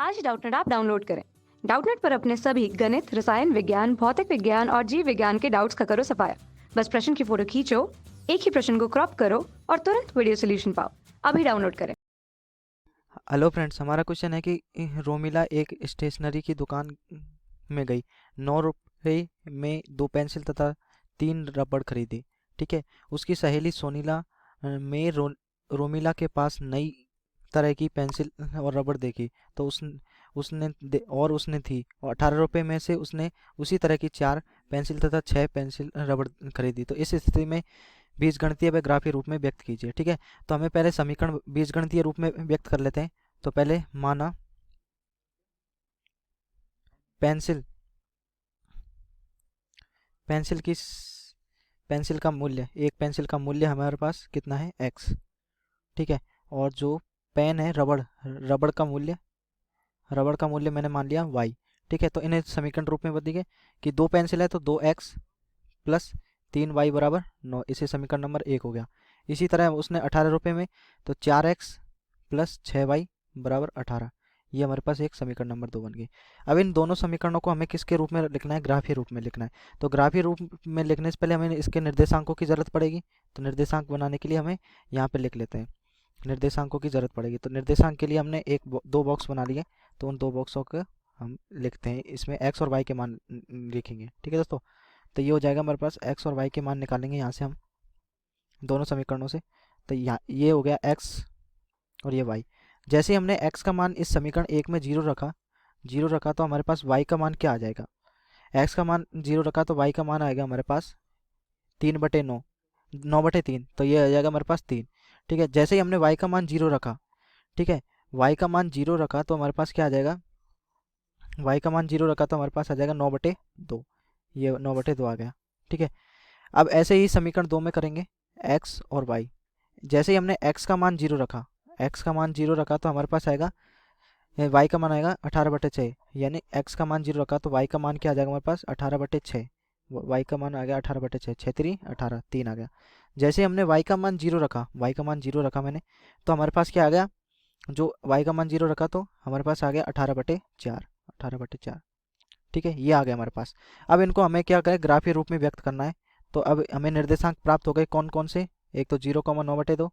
आज ही Doubtnut app download करें। Doubtnut पर अपने सभी गणित, रसायन विज्ञान, भौतिक विज्ञान और जीव विज्ञान के डाउट्स का करो सफाया। बस प्रश्न की फोटो खींचो, एक ही प्रश्न को क्रॉप करो और तुरंत वीडियो सोल्यूशन पाओ। अभी डाउनलोड करें। हेलो फ्रेंड्स, हमारा क्वेश्चन है कि रोमिला एक स्टेशनरी की दुकान में गई। 9 रुपये में 2 पेंसिल तथा 3 रबड़ खरीदी। ठीक है। उसकी सहेली सोनीला रोमिला के पास नई तरह की पेंसिल और रबड़ देखी तो उसने थी और 18 रुपये में से उसने उसी तरह की 4 पेंसिल तथा 6 पेंसिल रबड़ खरीदी। तो इस स्थिति में बीजगणितीय व ग्राफीय रूप में व्यक्त कीजिए। ठीक है। तो हमें पहले समीकरण बीजगणितीय रूप में व्यक्त कर लेते हैं। तो पहले माना पेंसिल पेंसिल की पेंसिल का मूल्य, एक पेंसिल का मूल्य हमारे पास कितना है, x। ठीक है। और जो पेन है, रबड़ का मूल्य मैंने मान लिया y। ठीक है। तो इन्हें समीकरण रूप में बदलिए कि 2 पेंसिल है तो 2x प्लस 3y बराबर 9। इसे समीकरण नंबर 1 हो गया। इसी तरह उसने 18 रुपये में तो 4x प्लस 6y बराबर 18। ये हमारे पास एक समीकरण नंबर 2 बन गई। अब इन दोनों समीकरणों को हमें किसके रूप में लिखना है, ग्राफीय रूप में लिखना है। तो ग्राफीय रूप में लिखने से पहले हमें इसके निर्देशांकों की जरूरत पड़ेगी। तो निर्देशांक बनाने के लिए हमें यहाँ पे लिख लेते हैं, निर्देशांकों की जरूरत पड़ेगी। तो निर्देशांक के लिए हमने दो बॉक्स बना लिए। तो उन 2 बॉक्सों को हम लिखते हैं, इसमें x और y के मान लिखेंगे। ठीक है दोस्तों। तो ये हो जाएगा हमारे पास, x और y के मान निकालेंगे यहाँ से हम दोनों समीकरणों से। तो यहाँ ये हो गया x और ये y। जैसे ही हमने x का मान इस समीकरण 1 में 0 रखा तो हमारे पास y का मान क्या आ जाएगा, x का मान 0 रखा तो y का मान आएगा हमारे पास 3/9, 9/3। तो ये आ जाएगा हमारे पास 3। ठीक है। जैसे ही हमने y का मान 0 रखा, ठीक है, y का मान 0 रखा तो हमारे पास क्या आ जाएगा, y का मान 0 रखा तो हमारे पास आ जाएगा 9/2। ये 9/2 आ गया। ठीक है। अब ऐसे ही समीकरण 2 में करेंगे, x और y। जैसे ही हमने x का मान 0 रखा तो हमारे पास आएगा, y का मान आएगा 18/6। यानी x का मान 0 रखा तो y का मान क्या आ जाएगा हमारे पास, 18/6। y का मान आ गया 18/6, 6 3 18, 3 आ गया। जैसे हमने y का मान 0 रखा मैंने, तो हमारे पास क्या आ गया, जो y का मान 0 रखा तो हमारे पास आ गया 18/4। ठीक है। ये आ गया हमारे पास। अब इनको हमें क्या करें, ग्राफीय रूप में व्यक्त करना है। तो अब हमें निर्देशांक प्राप्त हो गए कौन कौन से, एक तो 0,9/2,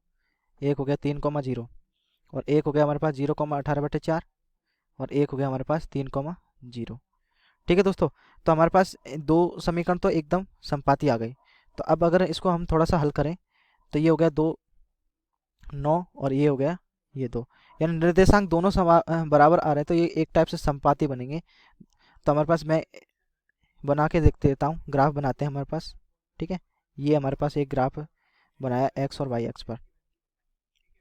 एक हो गया 3,0 और एक हो गया हमारे पास 0,18/4 और एक हो गया हमारे पास 3,0। ठीक है दोस्तों। तो हमारे पास दो समीकरण तो एकदम संपाती आ गई। तो अब अगर इसको हम थोड़ा सा हल करें तो ये हो गया 2 9 और ये हो गया ये 2, यानी निर्देशांक दोनों बराबर आ रहे हैं। तो ये एक टाइप से संपाती बनेंगे। तो हमारे पास मैं बना के देख देता हूँ, ग्राफ बनाते हैं हमारे पास। ठीक है। ये हमारे पास एक ग्राफ बनाया x और y अक्ष पर।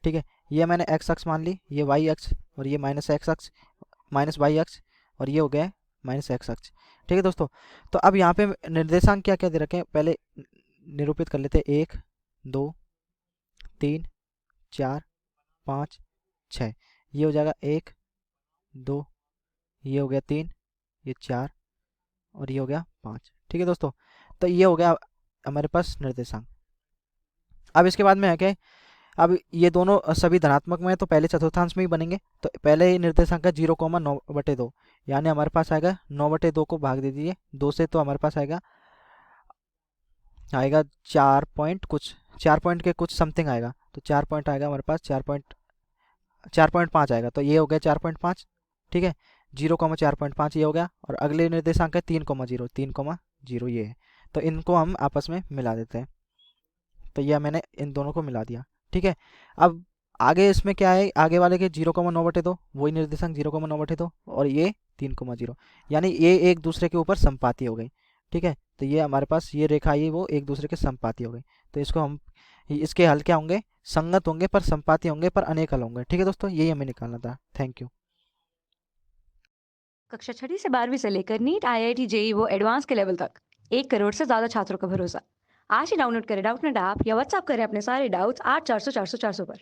ठीक है। ये मैंने x अक्ष मान ली, ये y अक्ष, और ये माइनस y अक्ष, और ये हो गया माइनस x अक्ष। ठीक है दोस्तों। तो अब यहाँ पे निर्देशांक क्या क्या दे रखे हैं, पहले निरूपित कर लेते हैं। 1 2 3 4 5 6। ये हो जाएगा 1 2, ये हो गया 3, ये 4 और ये हो गया 5। ठीक है दोस्तों। तो ये हो गया हमारे पास निर्देशांक। अब इसके बाद में है क्या, अब ये दोनों सभी धनात्मक में है तो पहले चतुर्थांश में ही बनेंगे। तो पहले ही निर्देशांक है 0,9/2, यानी हमारे पास आएगा 9/2 को भाग दे दीजिए 2 से, तो हमारे पास आएगा 4 पॉइंट कुछ, 4 पॉइंट के कुछ समथिंग आएगा। तो 4 पॉइंट आएगा हमारे पास, 4.5 आएगा। तो ये हो गया 4.5। ठीक है। 0,4.5 ये हो गया। और अगले निर्देशांक है 3,0 ये है। तो इनको हम आपस में मिला देते हैं। तो यह मैंने इन दोनों को मिला दिया। ठीक है। अब आगे इसमें क्या है, आगे वाले के 0,9/2 वही निर्देशांक 0,9/2 और ये 3,0, यानी ये एक दूसरे के ऊपर संपाती हो गई। ठीक है। तो ये हमारे पास ये रेखा ये वो एक दूसरे के संपाती हो गई। तो इसको हम, इसके हल क्या होंगे, संगत होंगे पर संपाती होंगे पर अनेक हल होंगे। ठीक है दोस्तों, यही हमें निकालना था। Thank you. कक्षा 6 से 12वीं से लेकर नीट, IIT, JEE वो एडवांस के लेवल तक 1 करोड़ से ज्यादा छात्रों का भरोसा। आज ही डाउनलोड करें डाउटनेट ऐप या व्हाट्सएप करें अपने सारे डाउट्स 8400 400 400 पर।